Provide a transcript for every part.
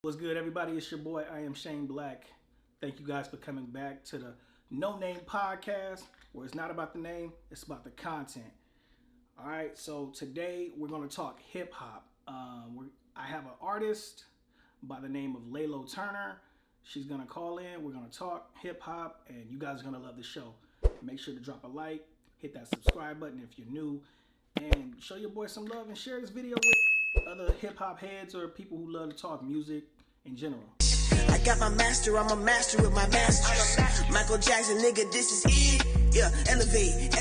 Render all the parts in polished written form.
What's good, everybody? It's your boy. I am Shane Black. Thank you guys for coming back to the No Name Podcast, where it's not about the name, it's about the content. All right, so today we're going to talk hip hop. I have an artist by the name of Laylo Turner. She's going to call in. We're going to talk hip hop, and you guys are going to love the show. Make sure to drop a like, hit that subscribe button if you're new, and show your boy some love and share this video with other hip hop heads or people who love to talk music in general. I got my master, I'm a master with my masters. Michael Jackson, nigga, this is it. Yeah, elevate,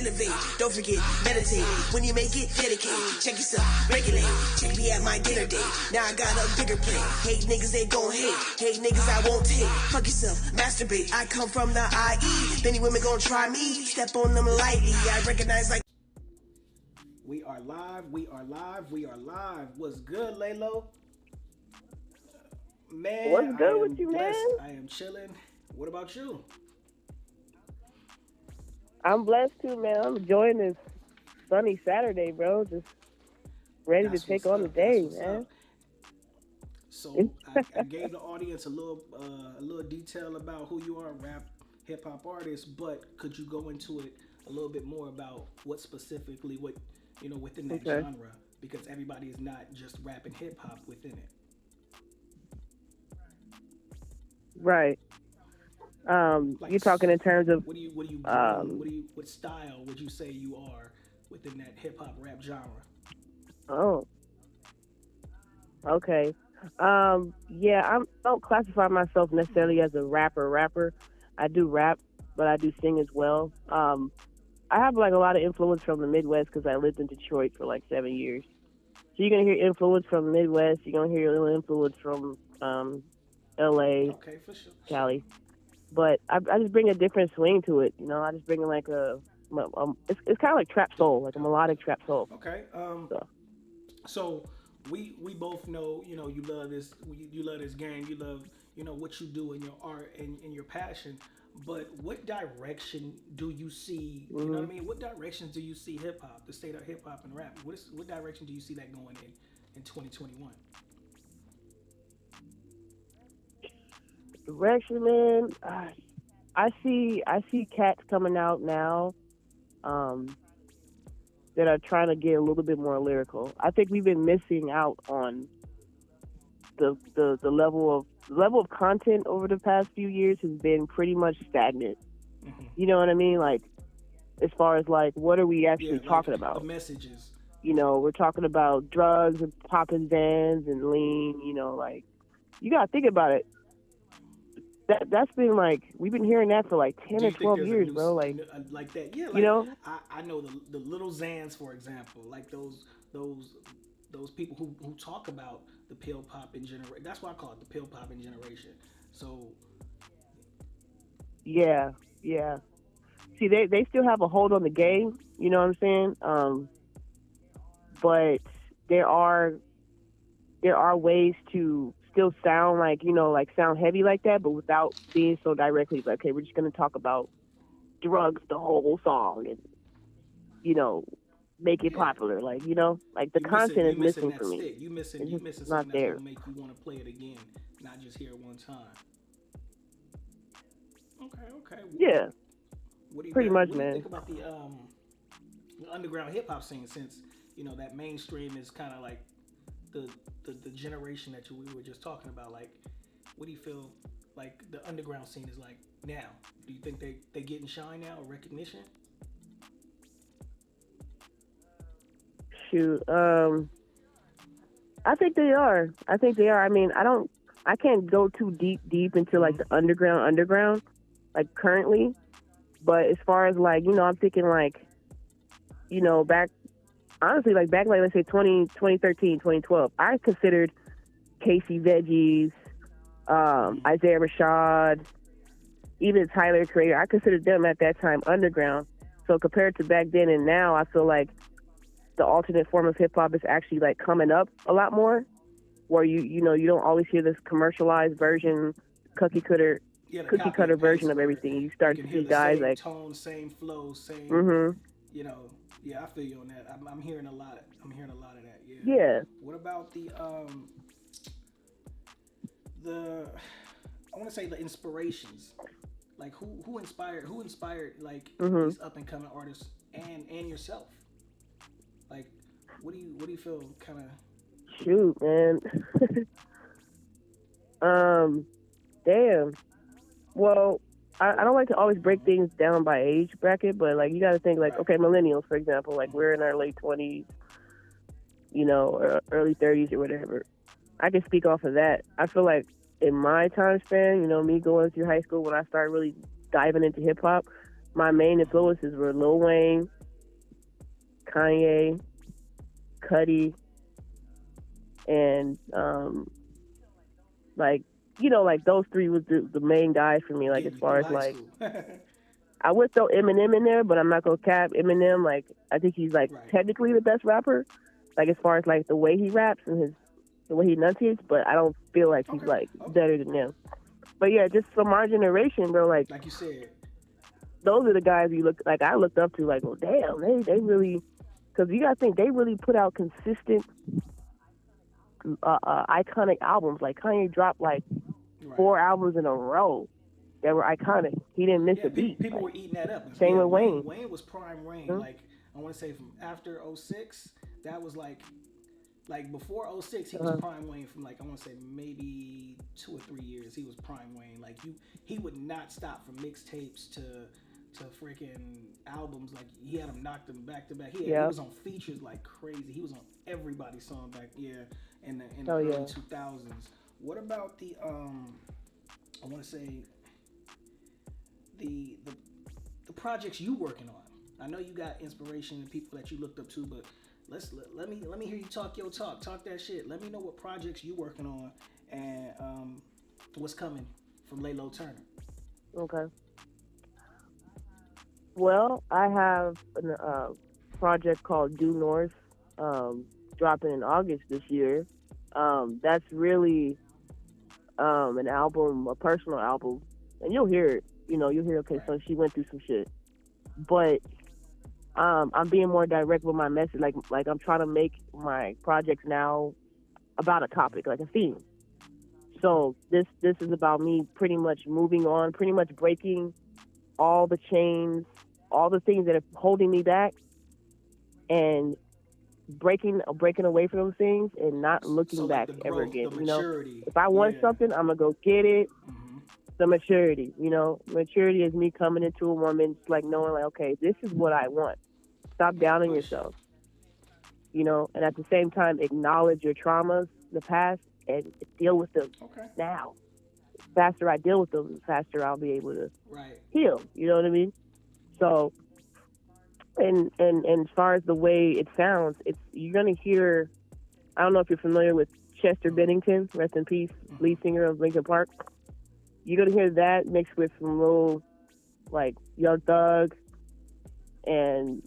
don't forget, meditate. When you make it, dedicate. Check yourself, regulate. Check me at my dinner date. Now I got a bigger plate. Hate niggas, they gon' hate. Hate niggas, I won't take. Fuck yourself, masturbate. I come from the IE. Many women gon' try me. Step on them lightly. I recognize like. We are live. What's good, Laylo? Man, what's good with you, blessed. man? I am chilling. What about you? I'm blessed too, man. I'm enjoying this sunny Saturday, bro. Just ready That's to take what's on the up. day, That's what's man. up. So I gave the audience a little detail about who you are, rap, hip hop artist. But could you go into it a little bit more about what specifically, within that Okay. genre? Because everybody is not just rapping hip hop within it. Right. Like, You're talking in terms of what style would you say you are within that hip hop rap genre? oh, okay. Yeah, I don't classify myself necessarily as a rapper. I do rap, but I do sing as well. I have like a lot of influence from the Midwest because I lived in Detroit for like 7 years. So you're gonna hear influence from the Midwest. You're gonna hear a little influence from LA, Okay, for sure. Cali. But I just bring a different swing to it. You know, I just bring like it's kind of like trap soul, like a melodic trap soul. Okay. So we both know, you love this. You love this game. You love, what you do in your art and in your passion. But what direction do you see? You know what I mean? What directions do you see hip hop, the state of hip hop and rap? What direction do you see that going in 2021? Direction, man. I see cats coming out now that are trying to get a little bit more lyrical. I think we've been missing out on the level of content over the past few years has been pretty much stagnant. Mm-hmm. You know what I mean? Like, as far as like, what are we actually talking like about? the messages. We're talking about drugs and popping Zans and lean. Like, you gotta think about it. That's been like, we've been hearing that for like 10 or 12 years, bro. Like that, yeah. Like, I know the little Zans, for example, like those people who talk about the pill popping generation. That's why I call it the pill popping generation. So yeah. See, they still have a hold on the game. You know what I'm saying? But there are ways to still sound like, like sound heavy like that, but without being so directly like, okay, we're just going to talk about drugs the whole song and, make it popular. Like, like the content is missing for me. You missing not something that's there. gonna make you want to play it again, not just hear it one time. Okay. Yeah. What do you Pretty much, what do you man. think about the underground hip hop scene, since that mainstream is kind of like the generation that we were just talking about? Like, what do you feel like the underground scene is like now? Do you think they getting shine now or recognition? Shoot, I think they are. I mean, I can't go too deep into like the underground, like currently. But as far as like, I'm thinking like, back, honestly, like back like, let's say 2013, 2012, I considered Casey Veggies, Isaiah Rashad, even Tyler Creator. I considered them at that time underground. So compared to back then and now, I feel like the alternate form of hip hop is actually like coming up a lot more, where you don't always hear this commercialized version, cookie cutter version of everything. You start to see guys same like tone, same flow, same. Yeah, I feel you on that. I'm hearing a lot. I'm hearing a lot of that. Yeah. Yeah. What about the I want to say the inspirations, like who inspired like Mm-hmm. these up and coming artists and yourself. Like, what do you feel kind of? Shoot, man. Damn. Well, I don't like to always break things down by age bracket, but like you got to think like, Right. okay, millennials, for example, like we're in our late 20s, or early 30s or whatever. I can speak off of that. I feel like in my time span, me going through high school when I started really diving into hip hop, my main influences were Lil Wayne, Kanye, Cudi, and like like those three was the main guys for me. Like as Getting you far through as high like, school. I would throw Eminem in there, but I'm not gonna cap Eminem. Like I think he's like Right. technically the best rapper. Like as far as like the way he raps and the way he enunciates, but I don't feel like he's Okay. like Okay. better than them. But yeah, just from our generation, bro. Like Like you said. those are the guys I looked up to. Like, well, damn, they really, because you gotta think they really put out consistent, iconic albums. Like Kanye dropped like Right. 4 albums in a row that were iconic. He didn't miss Yeah, a beat. people Like, were eating that up. same Yeah, with Wayne. Wayne was prime Wayne. Mhm. Like I want to say from after 06, that was like before 06, he Uh-huh. was prime Wayne from like I want to say maybe 2 or 3 years. He was prime Wayne. Like he would not stop from mixtapes to freaking albums. Like he had them knocked them back to back. He Yeah. was on features like crazy. He was on everybody's song back in the Oh, early yeah. 2000s. What about the I want to say the projects you working on? I know you got inspiration and people that you looked up to, but let me hear you talk your talk that shit. Let me know what projects you working on and what's coming from Laylo Turner. Okay. Well, I have a project called Due North, dropping in August this year. That's really an album, a personal album, and you'll hear it. You'll hear, okay, so she went through some shit. But I'm being more direct with my message. Like I'm trying to make my projects now about a topic, like a theme. So this is about me pretty much moving on, pretty much breaking all the chains, all the things that are holding me back, and breaking away from those things and not looking So, back like the ever growth, again. the maturity. If I want something, I'm gonna go get it. Mm-hmm. The maturity, maturity is me coming into a woman, like knowing, like, okay, this is what I want. Stop downing yourself, and at the same time, acknowledge your traumas, the past, and deal with them now. The faster I deal with them, the faster I'll be able to heal. You know what I mean? So, and as far as the way it sounds, you're gonna hear. I don't know if you're familiar with Chester Bennington, rest in peace, lead singer of Linkin Park. You're gonna hear that mixed with some little, like, Young Thug, and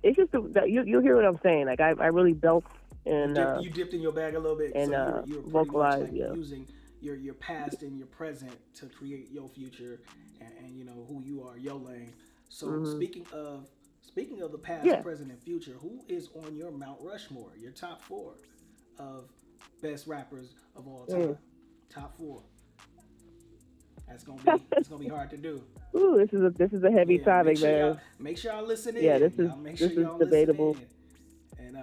it's just you'll hear what I'm saying. Like I really built and you dipped in your bag a little bit, and so you're vocalized, pretty much like yeah. using your past and your present to create your future and who you are, your lane. So speaking of the past, present, and future, who is on your Mount Rushmore, your top 4 of best rappers of all time? Top 4. It's gonna be hard to do. Ooh, this is a heavy topic, man. Make sure y'all listen in. Yeah, this is debatable. And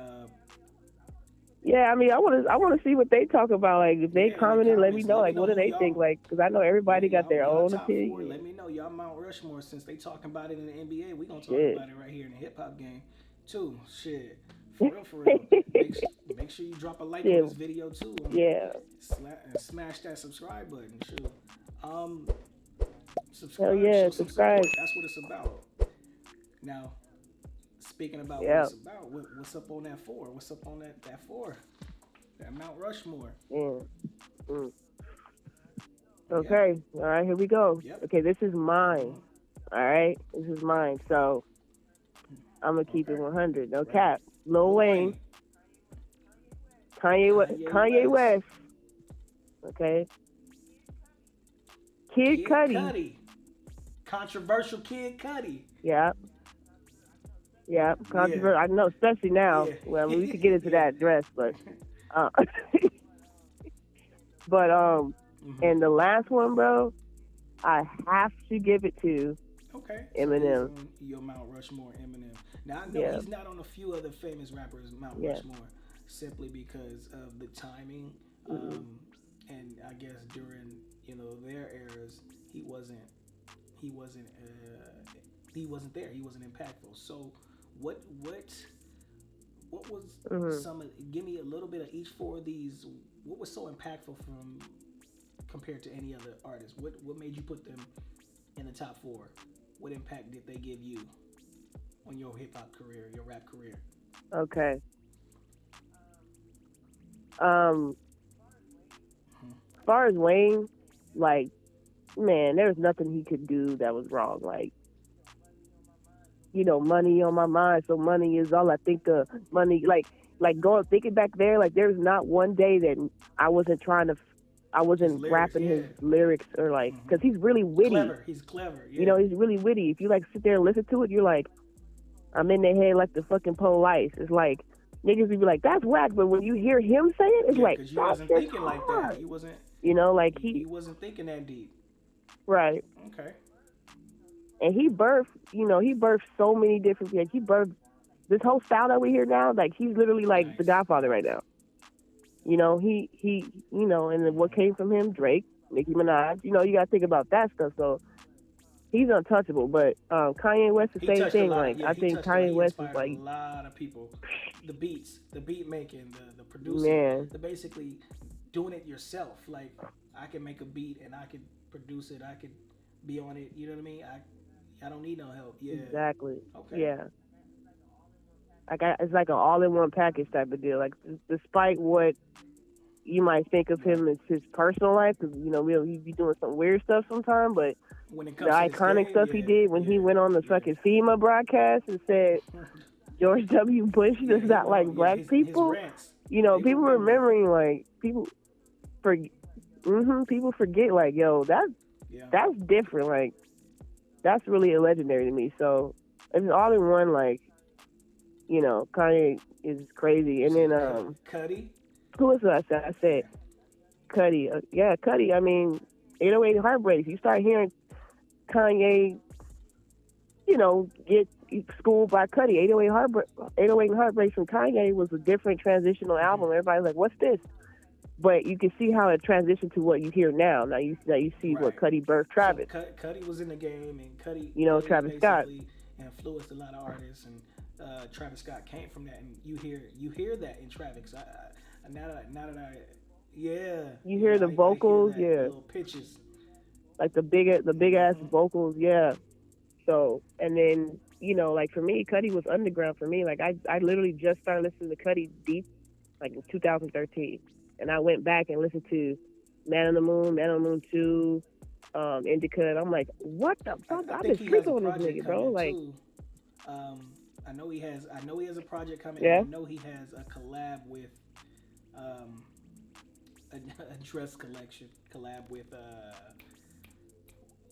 yeah, I mean, I want to see what they talk about. Like, if they commented, let me know. Like, what do they think? Like, because I know everybody got their own opinion. Let me know y'all Mount Rushmore, since they talking about it in the NBA. We gonna talk about it right here in the hip hop game too. Shit, for real. Make sure you drop a like on this video too. Yeah. And smash that subscribe button. Shoot. Hell yeah, subscribe. That's what it's about. Now, speaking about what it's about, what's up on that 4? What's up on that 4? That Mount Rushmore. Okay, all right, here we go. Yep. Okay, this is mine. All right, this is mine. So I'm gonna keep it 100. No cap. Lil Wayne. Kanye West. Okay. Kid Cudi. Controversial Kid Cudi. Yeah. Controversial. I know, especially now. Well, we could get into that dress, but And the last one, bro, I have to give it to Eminem. So your Mount Rushmore, Eminem. Now I know he's not on a few other famous rappers Mount Rushmore, simply because of the timing, and I guess during their eras, he wasn't there. He wasn't impactful. So what was some of? Give me a little bit of each four of these. What was so impactful from compared to any other artist? What made you put them in the top four? What impact did they give you on your hip hop career, your rap career? Okay. As far as Wayne, like, man, there was nothing he could do that was wrong. Like, money on my mind, so money is all I think of. Money, like going thinking back there, like there's not one day that I wasn't rapping his lyrics or like, because he's really witty. He's clever. He's really witty. If you like sit there and listen to it, you're like, I'm in their head like the fucking police. It's like niggas would be like, that's whack, but when you hear him say it, it's like, you wasn't thinking like that. He wasn't. Like he wasn't thinking that deep. Right. Okay. And he birthed so many different things. He birthed this whole style that we hear now. Like he's literally like the Godfather right now. He and then what came from him, Drake, Nicki Minaj. You gotta think about that stuff. So he's untouchable. But Kanye West, the same thing. Like I think Kanye West is like a lot of people. The beats, the beat making, the producing, the basically doing it yourself. Like I can make a beat and I could produce it. I could be on it. You know what I mean? I don't need no help. Yeah. Exactly. Okay. Yeah. It's like an all-in-one package type of deal. Like, despite what you might think of him as his personal life, because he'd be doing some weird stuff sometimes. But when it the iconic stuff he did when he went on the fucking FEMA broadcast and said George W. Bush does not like black people. People remembering like people forget like, yo, that's different. Like that's really legendary to me. So it's all in one. Like, Kanye is crazy. And then Cudi. Who was it? I said Cudi. Cudi. I mean, 808 Heartbreaks. You start hearing Kanye, get schooled by Cudi. 808 Heartbreaks from Kanye was a different transitional album. Everybody's like, what's this? But you can see how it transitioned to what you hear now. Now you see what Cudi birthed Travis. So Cudi was in the game, and Cudi, Travis Scott influenced a lot of artists, and Travis Scott came from that, and you hear that in Travis. You hear the vocals, I hear that, little pitches, like the big ass vocals, yeah. So and then like for me, Cudi was underground for me. Like I literally just started listening to Cudi deep, like in 2013. And I went back and listened to Man on the Moon 2, Indica, and I'm like, what the fuck? I've been sleeping on this nigga, bro. Like, I know he has a project coming. Yeah. And I know he has a collab with a dress collection collab with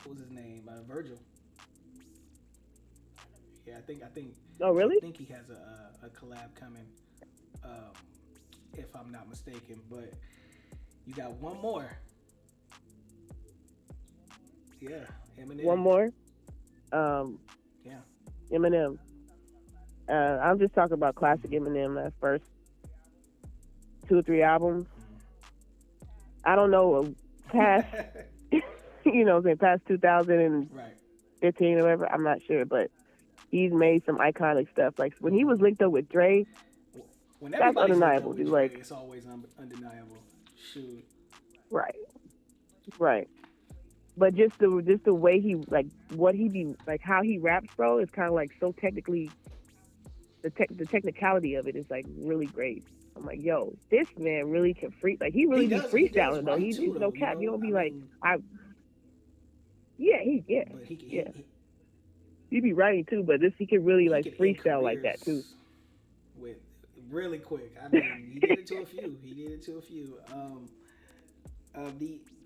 what was his name? Virgil. Yeah, I think. Oh, really? I think he has a collab coming. If I'm not mistaken, but you got one more. Yeah, Eminem. One more. Yeah. Eminem. I'm just talking about classic Eminem. That first 2 or 3 albums. I don't know past, past 2015 or whatever. I'm not sure, but he's made some iconic stuff. Like when he was linked up with Dre. That's undeniable, dude. Like it's always undeniable. Shoot. Right. But just the way he like what he be like how he raps, bro, is kind of like so technically. The technicality of it is like really great. I'm like, yo, this man really can freak. Like he really be freestyling though. He's no cap. You don't be like He be writing too, but he can really like freestyle like that too. With really quick. I mean, he did it to a few.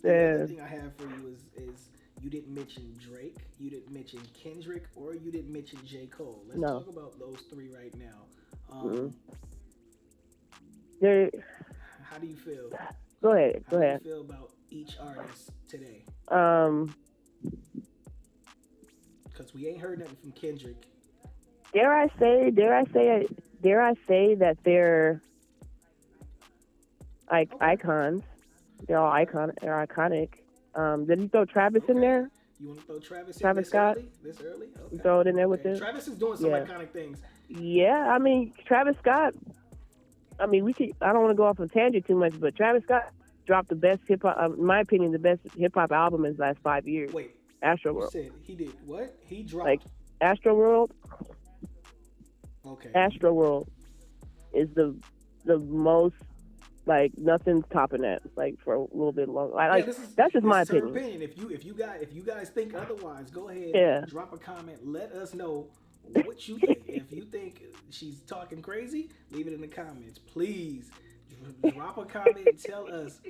The other thing I have for you is you didn't mention Drake, you didn't mention Kendrick, or you didn't mention J. Cole. Let's talk about those three right now. How do you feel? Go ahead. How do you feel about each artist today? Um, Because we ain't heard nothing from Kendrick. dare I say that they're like icons. They're all They're iconic. Did you throw Travis in there? You want to throw Travis in Travis this Scott? early? This early? Okay. You throw it in there with it. Travis is doing some iconic things. Yeah, I mean Travis Scott. I mean I don't want to go off on a tangent too much, but Travis Scott dropped the best hip hop. In my opinion, the best hip hop album in the last 5 years. Wait, Astro World. You said he did what? He dropped like Astro World. Okay. Astro World is the most, like, nothing's topping that, like, for a little bit longer. That's just my opinion. If you guys think otherwise, go ahead. Yeah. Drop a comment. Let us know what you think. If you think she's talking crazy, leave it in the comments, please. Drop a comment and tell us.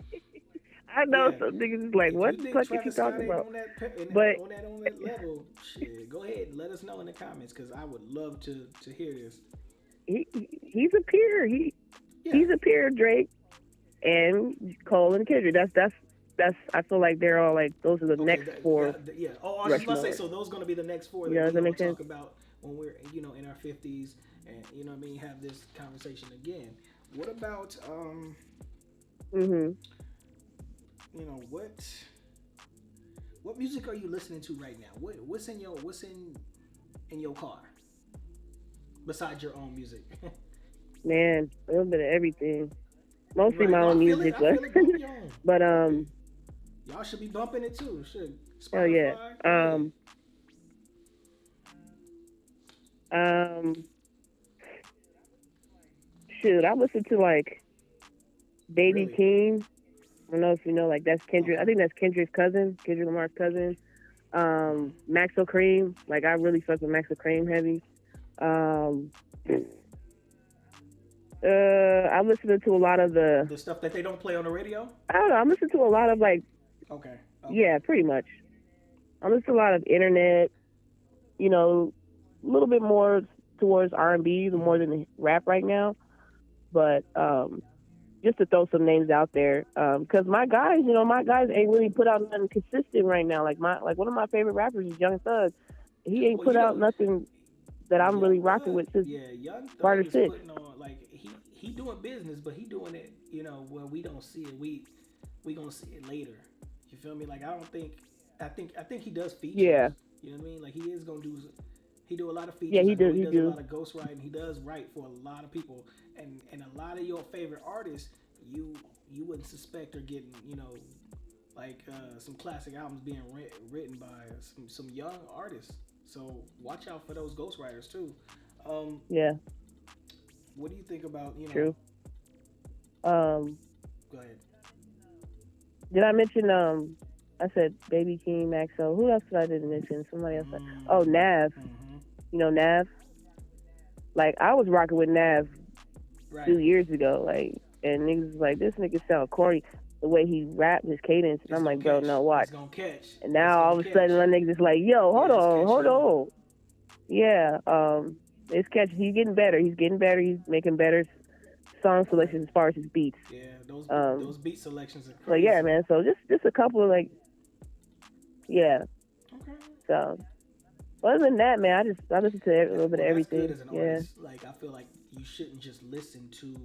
I know some niggas is like, what the fuck is he talking about? On that level, shit, go ahead and let us know in the comments, because I would love to hear this. He's a peer. He's a peer, Drake and Cole and Kendrick. That's. I feel like they're all like, those are the next four. Yeah. Oh, I was just about to say, so those are going to be the next four that we're going to talk about when we're in our 50s and have this conversation again. What about what music are you listening to right now? What's in your car besides your own music? Man, a little bit of everything. Mostly my own music, but y'all should be bumping it too. Oh yeah. Shoot, I listen to like Baby King. I don't know if you know, like that's Kendrick. I think that's Kendrick's cousin, Kendrick Lamar's cousin. Maxo Cream, like I really fuck with Maxo Cream heavy. I'm listening to a lot of the stuff that they don't play on the radio. I don't know. I'm listening to a lot of like. Okay. Yeah, pretty much. I'm listening to a lot of internet. A little bit more towards R&B, more than rap right now. But just to throw some names out there, because my guys ain't really put out nothing consistent right now. Like one of my favorite rappers is Young Thug. He ain't put out nothing that I'm really rocking with since Young Thug Barter 6. Putting on, like he doing business, but he doing it, where we don't see it. We gonna see it later. You feel me? Like I think he does features. Yeah. You know what I mean? Like he is gonna do. He do a lot of features. Yeah, he does a lot of ghostwriting. He does write for a lot of people, and a lot of your favorite artists, you wouldn't suspect are getting, some classic albums being written by some young artists. So watch out for those ghostwriters too. Yeah. What do you think about True. Go ahead. Did I mention I said Baby King, Maxo. Who else did I didn't mention? Somebody else. Oh, Nav. Mm-hmm. Nav. Like I was rocking with Nav 2 years ago, like, and niggas was like, this nigga sound corny the way he rapped, his cadence. And I'm like, bro, no, watch. It's gonna catch. And now all of a sudden, my niggas is like, yo, hold on. Yeah, it's catching. He's getting better. He's making better song selections as far as his beats. Yeah, those beat selections are crazy. So yeah, man. So just a couple of like, yeah. Okay. So other than that, man, I listen to a little bit of everything. Good as an artist. Like I feel like you shouldn't just listen to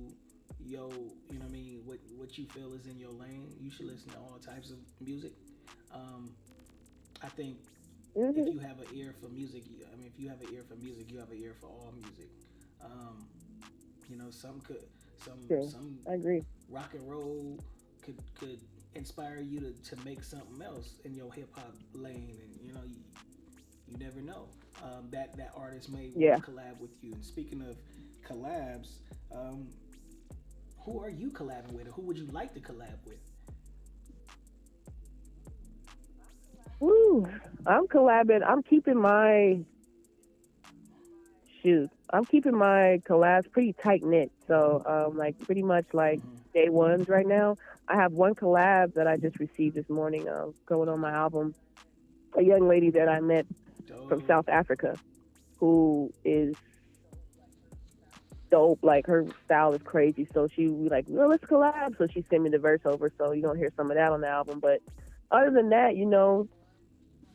what you feel is in your lane. You should listen to all types of music. I think if you have an ear for music, you have an ear for all music. Some I agree. Rock and roll could inspire you to make something else in your hip hop lane, and you never know. That artist may want to collab with you. And speaking of collabs, who are you collabing with, or who would you like to collab with? Woo! I'm collabing. I'm keeping my collabs pretty tight knit. So, like pretty much like day ones right now. I have one collab that I just received this morning, going on my album. A young lady that I met from South Africa, who is dope. Like, her style is crazy. So she was like, well, let's collab. So she sent me the verse over. So you're going to hear some of that on the album. But other than that, you know,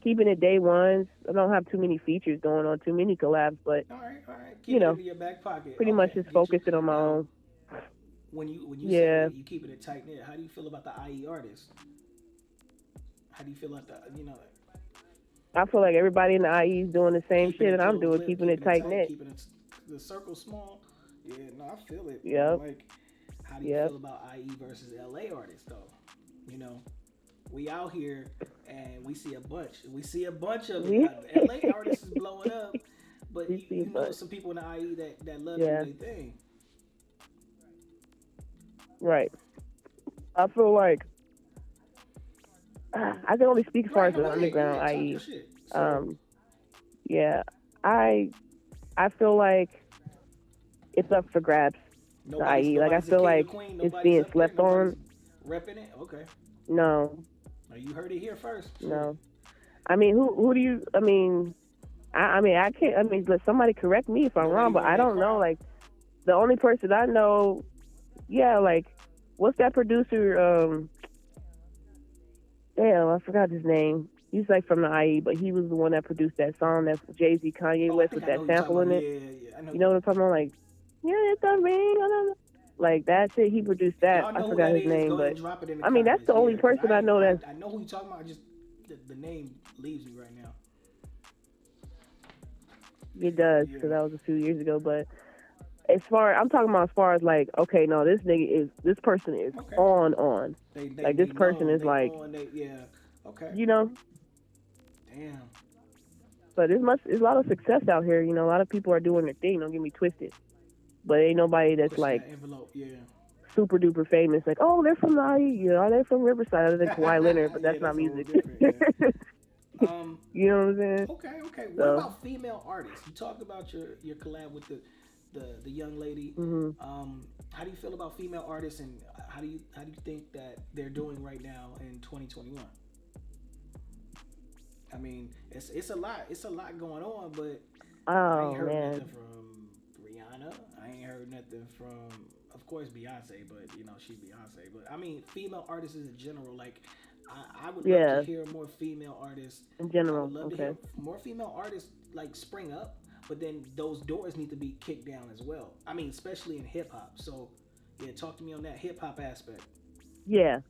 keeping it day ones. I don't have too many features going on, too many collabs. But, All right. Keep you it know, in your back pocket. pretty much just focusing on my own. When you say Yeah. that you keeping it tight knit, how do you feel about the IE artists? How do you feel about I feel like everybody in the IE is doing the same shit that I'm doing, keeping it tight knit. keeping the circle small? Yeah, no, I feel it. Yep. Like, how do you feel about IE versus LA artists though? You know, we out here and we see a bunch. We see a bunch of it. LA artists is blowing up, but you know some people in the IE that love their thing. Right. I feel like I can only speak as far as the underground IE. I feel like it's up for grabs. The IE, like I feel like it's being slept on. Repping it, okay. No. You heard it here first. No. I mean, who do you? I mean, I can't. I mean, let somebody correct me if I'm wrong, but I don't know. Like, the only person I know, like, what's that producer? Damn, I forgot his name. He's like from the IE, but he was the one that produced that song that's Jay-Z, Kanye West with that sample in it. Yeah, you know what I'm talking about? Like, it's a ring. Like, that shit, he produced that. I forgot his name, but I mean, that's the only person I know that's. I know who you're talking about. Just the name leaves me right now. It does, because that was a few years ago. But I'm talking about as far as like, okay, no, this person is on. Like, this person is like, okay. You know. Damn. But there's a lot of success out here. You know, a lot of people are doing their thing. Don't get me twisted. But ain't nobody that's like super duper famous. Like, oh, they're from the IE. You know, they're from Riverside. Other than Kawhi Leonard, but that's not music. You know what I'm saying? Okay. What about female artists? You talked about your collab with the young lady. Mm-hmm. How do you feel about female artists, and how do you think that they're doing right now in 2021? I mean, it's a lot going on, but I ain't heard nothing from Rihanna. I ain't heard nothing from, of course, Beyonce, but you know she's Beyonce. But I mean, female artists in general. Like, I would love to hear more female artists in general. I would love to hear more female artists like spring up, but then those doors need to be kicked down as well. I mean, especially in hip hop. So, yeah, talk to me on that hip hop aspect. Yeah.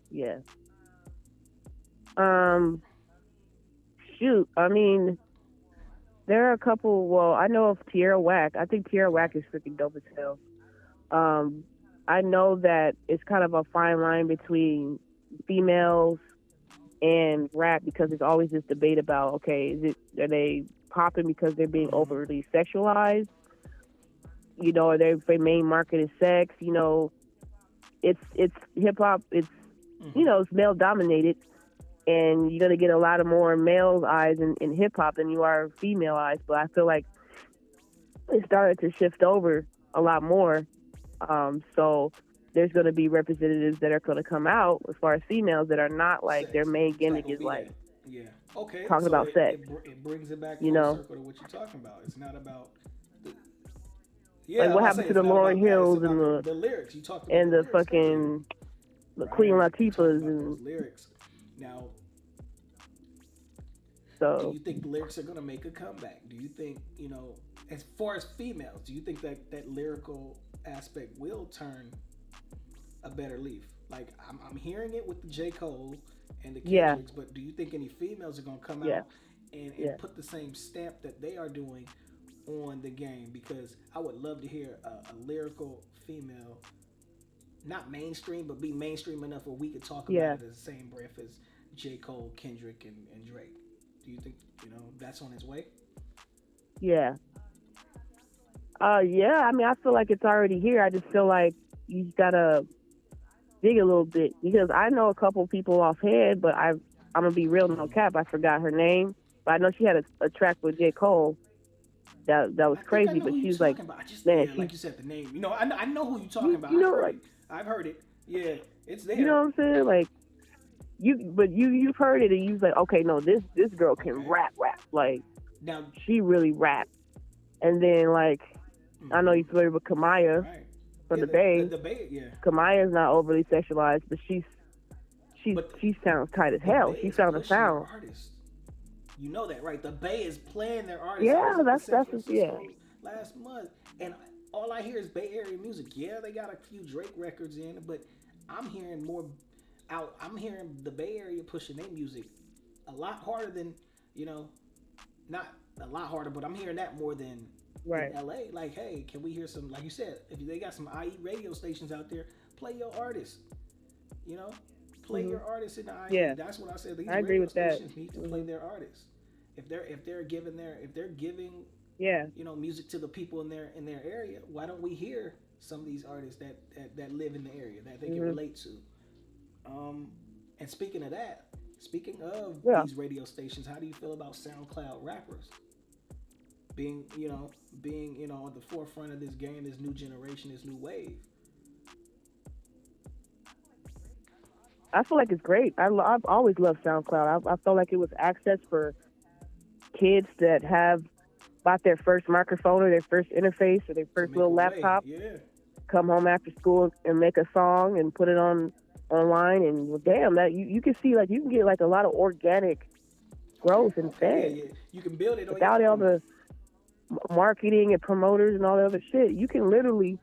Shoot, I mean, there are a couple. Well, I know of Tierra Whack. I think Tierra Whack is freaking dope as hell. I know that it's kind of a fine line between females and rap, because there's always this debate about, okay, are they popping because they're being overly sexualized? You know, or their main market is sex? You know, it's hip hop. It's you know, it's male dominated. And you're going to get a lot of more male eyes in hip-hop than you are female eyes. But I feel like it started to shift over a lot more. So there's going to be representatives that are going to come out as far as females that are not like sex. Their main gimmick is like talking about sex. It brings it back full circle to what you're talking about. It's not about... like what happened to the Lauryn Hills and the lyrics. You talked about and the fucking Queen Latifahs and lyrics. Now, so do you think the lyrics are going to make a comeback? Do you think, you know, as far as females, do you think that lyrical aspect will turn a better leaf? Like, I'm hearing it with the J. Cole and the Kendricks, but do you think any females are going to come out and put the same stamp that they are doing on the game? Because I would love to hear a lyrical female, not mainstream, but be mainstream enough where we could talk about it as the same breath as J. Cole, Kendrick, and Drake. Do you think, you know, that's on its way? Yeah. I mean, I feel like it's already here. I just feel like you just gotta dig a little bit, because I know a couple people offhand, but I'm gonna be real, no cap, I forgot her name, but I know she had a track with J. Cole that was crazy. But she's like, man, like you said the name. You know, I know who you're talking about. You know, I've heard it. Yeah, it's there. You know what I'm saying? Like, you've heard it, and you're like, okay, no, this girl can rap. Like, now she really rap. And then, like, I know you're familiar with Kamaya Right. from Yeah, the Bay. the Bay, yeah. Kamaya's not overly sexualized, but But she sounds tight as the hell. Bay She is sounds a pushing their sound. artists. You know that, right? The Bay is playing their artists. I Yeah, was up in San that's yeah. Francisco last month, and all I hear is Bay Area music. Yeah, they got a few Drake records in, but I'm hearing more out. I'm hearing the Bay Area pushing their music a lot harder than, you know, not a lot harder, but I'm hearing that more than Right. in LA. Like, hey, can we hear some? Like you said, if they got some IE radio stations out there, play your artists. You know, play your artists in the IE. Yeah. That's what I said. These I agree radio with that. stations need to play their artists. If they're giving Yeah. you know music to the people in their area, why don't we hear some of these artists that live in the area that they can relate to? And speaking of that, speaking of these radio stations, how do you feel about SoundCloud rappers being on the forefront of this game, this new generation, this new wave? I feel like it's great. I've always loved SoundCloud. I felt like it was access for kids that have bought their first microphone or their first interface or their first little laptop. Yeah. Come home after school and make a song and put it online, and well, damn, that you can see, like, you can get like a lot of organic growth and fans. Yeah. You can build it without all the marketing and promoters and all the other shit. You can literally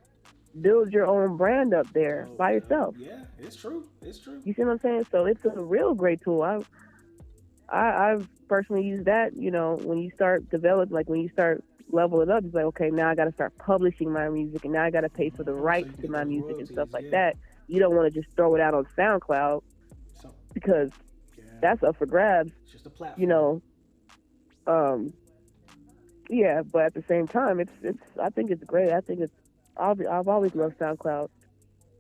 build your own brand up there by yourself. Yeah, it's true. It's true. You see what I'm saying? So it's a real great tool. I've personally used that. You know, when you start when you start leveling up, it's like, okay, now I got to start publishing my music, and now I got to pay for the rights to my music and stuff like that. You don't want to just throw it out on SoundCloud because that's up for grabs. It's just a platform. You know, yeah, but at the same time, it's. I think it's great. I think it's. I've always loved SoundCloud,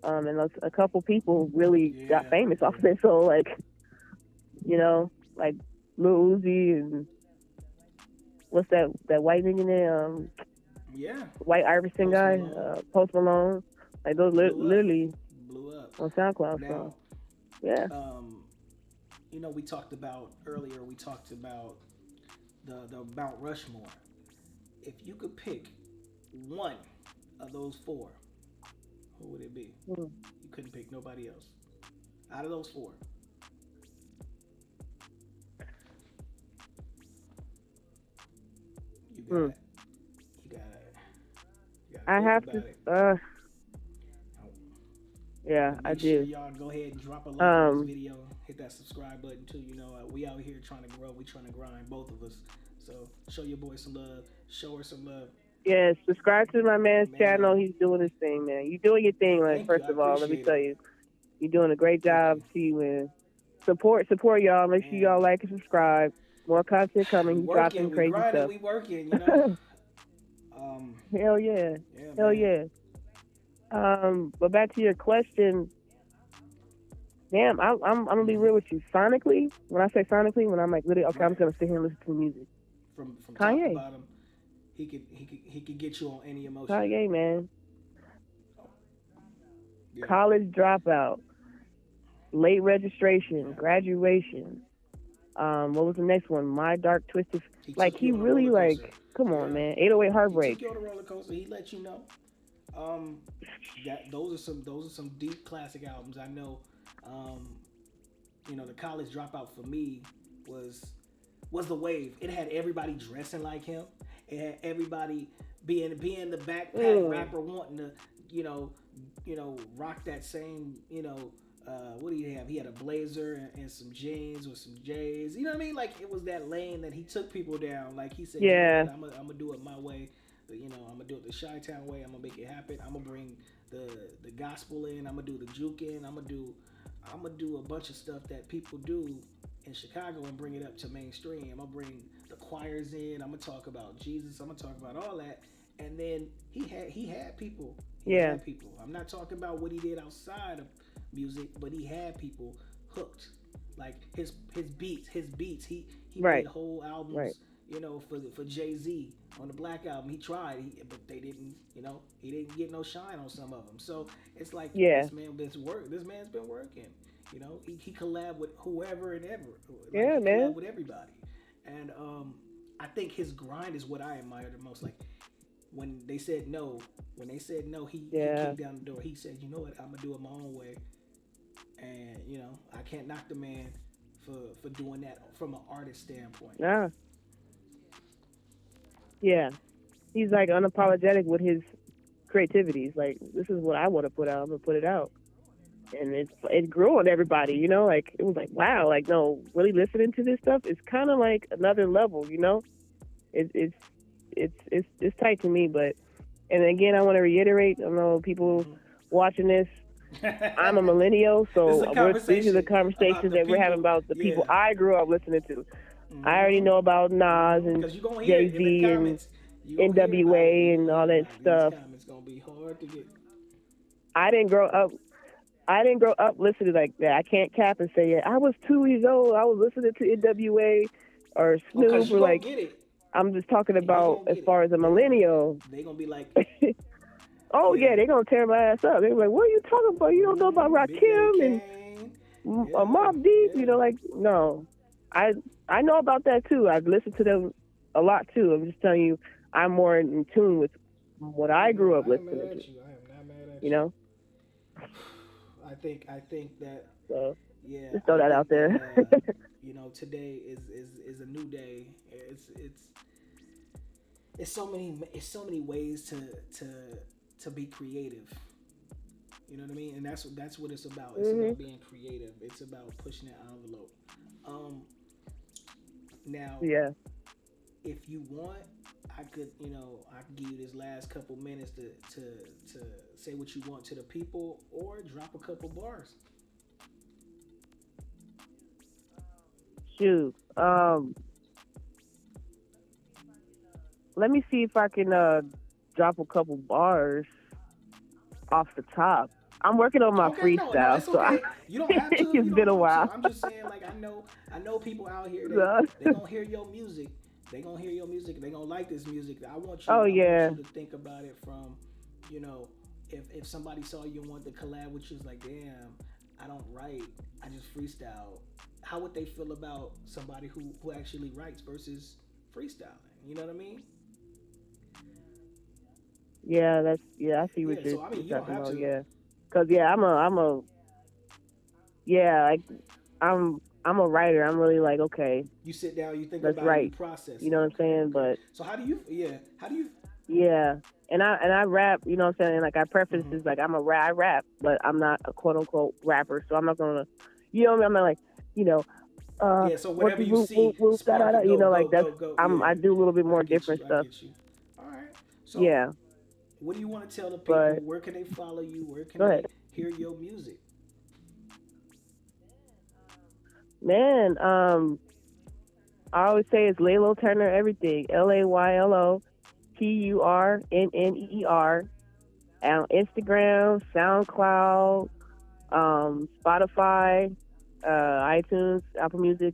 and a couple people really got famous off of it. So, like, you know, like Lil Uzi and what's that white nigga name? White Iverson guy, Post Malone. Like, those literally blew up on SoundCloud. Now, so, yeah. You know, we talked about earlier. We talked about the Mount Rushmore. If you could pick one of those four, who would it be? You couldn't pick nobody else out of those four. You got it. I have to. Yeah, I do. Y'all go ahead and drop a like on this video. Hit that subscribe button too. You know, we out here trying to grow. We trying to grind, both of us. So show your boy some love. Show her some love. Yeah, subscribe to my man's channel. He's doing his thing, man. You're doing your thing, man. First of all, let me tell you, you're doing a great job. See you, man. Support y'all. Make sure y'all like and subscribe. More content coming. He's dropping crazy stuff. We working, you know. Hell yeah. Hell yeah. But back to your question. Damn, I'm gonna be real with you. Sonically, when I say sonically, when I'm like, literally, okay, I'm just gonna sit here and listen to music. From Kanye. top to bottom, he could get you on any emotion. Kanye, man. Yeah. College dropout, late registration, graduation. What was the next one? My Dark Twisted. Like, he really, like, come on, man. 808 Heartbreak. He took you on a roller coaster. He let you know. Those are some deep classic albums. I know. You know, the College Dropout for me was the wave. It had everybody dressing like him. It had everybody being the backpack rapper wanting to, you know, rock that same, you know, what do you have? He had a blazer and some jeans with some J's. You know what I mean? Like, it was that lane that he took people down. Like, he said, yeah, you know, I'm gonna do it my way. You know, I'm gonna do it the Chi-Town way. I'm gonna make it happen. I'm gonna bring the gospel in. I'm gonna do the juke in. I'm gonna do a bunch of stuff that people do in Chicago and bring it up to mainstream. I'm gonna bring the choirs in. I'm gonna talk about Jesus. I'm gonna talk about all that. And then he had people. He had people. I'm not talking about what he did outside of music, but he had people hooked. Like his beats. He made whole albums. You know, for Jay-Z on the Black Album, he tried, but they didn't. You know, he didn't get no shine on some of them. So it's like, this man's been working. You know, he collabed with whoever and ever. Like, he collabed with everybody. And I think his grind is what I admire the most. Like, when they said no, he Yeah. kicked down the door. He said, you know what, I'm gonna do it my own way, and I can't knock the man for doing that from an artist standpoint. Yeah. Yeah. He's like unapologetic with his creativity. He's like, this is what I want to put out. I'm gonna put it out, and it grew on everybody. Like it was like, wow, like no, really listening to this stuff is kind of like another level. It's tight to me, but and again, I want to reiterate. I know people watching this. I'm a millennial, so these are the conversations that we're having about the people I grew up listening to. I already know about Nas and Jay-Z and NWA and all that stuff. It's gonna be hard to get. I didn't grow up listening like that. I can't cap and say, yeah, I was 2 years old. I was listening to NWA or Snoop or like. I'm just talking about as far as a millennial. They gonna be like, oh yeah, they gonna tear my ass up. They're like, what are you talking about? You don't know about Rakim and Mobb Deep? Like no, I know about that too. I've listened to them a lot too. I'm just telling you, I'm more in tune with what I grew up listening to. I am not mad at you. I think that. So, yeah. Just throw that out there. Today is a new day. It's so many ways to be creative. You know what I mean? And that's what it's about. It's about being creative. It's about pushing that envelope. Now, yeah. If you want, I could give you this last couple minutes to say what you want to the people or drop a couple bars. Shoot. Let me see if I can drop a couple bars off the top. I'm working on my freestyle, so you don't have to. It's been a while. I'm just saying, like I know people out here. They gonna hear your music. They gonna hear your music. They gonna like this music. I want you. Want you to think about it from, if somebody saw you and wanted to collab with you, it's like, damn, I don't write. I just freestyle. How would they feel about somebody who actually writes versus freestyling? You know what I mean? Yeah, I see what you're talking about. Yeah, because I'm a writer. I'm really like, okay. You sit down, you think about it, you process. You know what I'm saying? But so how do you? Yeah, and I rap. You know what I'm saying? Like I preface this like I rap, but I'm not a quote unquote rapper, so I'm not gonna. You know what I mean? I'm not like so whatever you see, I do a little bit more different stuff. All right. So yeah. What do you want to tell the people? Where can they follow you? Where can they hear your music? Man, I always say it's Laylo Turner everything. LAYLO TURNNER. On Instagram, SoundCloud, Spotify, iTunes, Apple Music.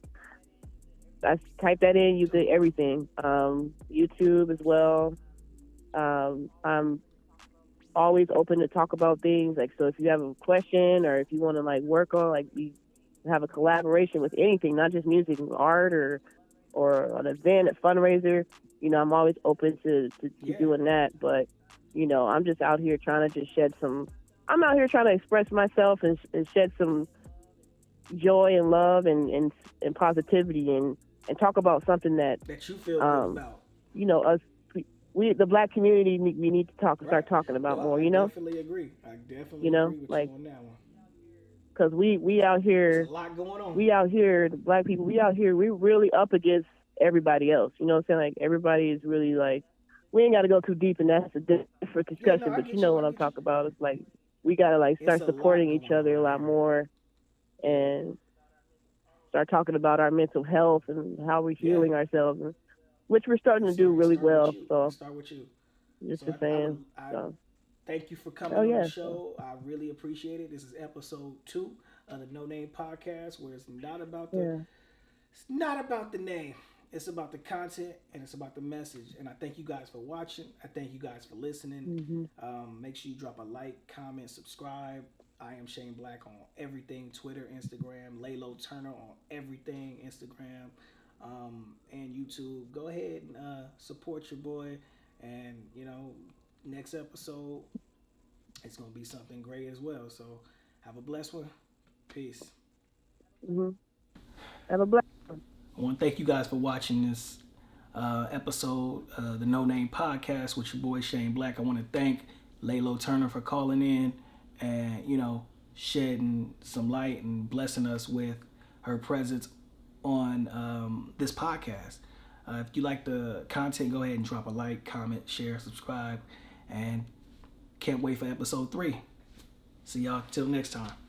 I type that in, you get everything. YouTube as well. I'm always open to talk about things. Like, so if you have a question or if you want to like work on, like, we have a collaboration with anything, not just music, art or an event, a fundraiser, I'm always open to doing that. But, I'm just out here trying to just I'm out here trying to express myself and shed some joy and love and positivity and talk about something that you feel good about. Us, the black community, we need to start talking about more. I definitely agree. I definitely agree with you on that one. Because we out here, there's a lot going on. We out here, the black people, we're really up against everybody else. You know what I'm saying? Like everybody is really like, we ain't got to go too deep, and that's a different discussion. But you know what I'm talking about. It's like we got to like start supporting each other a lot more, and start talking about our mental health and how we're healing ourselves. And, which we're starting to do really well. So start with you. Just a fan. Thank you for coming on the show. I really appreciate it. This is episode 2 of the No Name Podcast, where it's not about the name. It's about the content and it's about the message. And I thank you guys for watching. I thank you guys for listening. Make sure you drop a like, comment, subscribe. I am Shane Black on everything: Twitter, Instagram. Laylo Turner on everything: Instagram. And YouTube. Go ahead and support your boy And, next episode, it's going to be something great as well. So have a blessed one. Peace. Have a blessed one. I want to thank you guys for watching this episode, the No Name Podcast with your boy Shane Black. I want to thank Laylo Turner for calling in and, shedding some light and blessing us with her presence on this podcast. If you like the content, go ahead and drop a like, comment, share, subscribe, and can't wait for episode 3. See y'all till next time.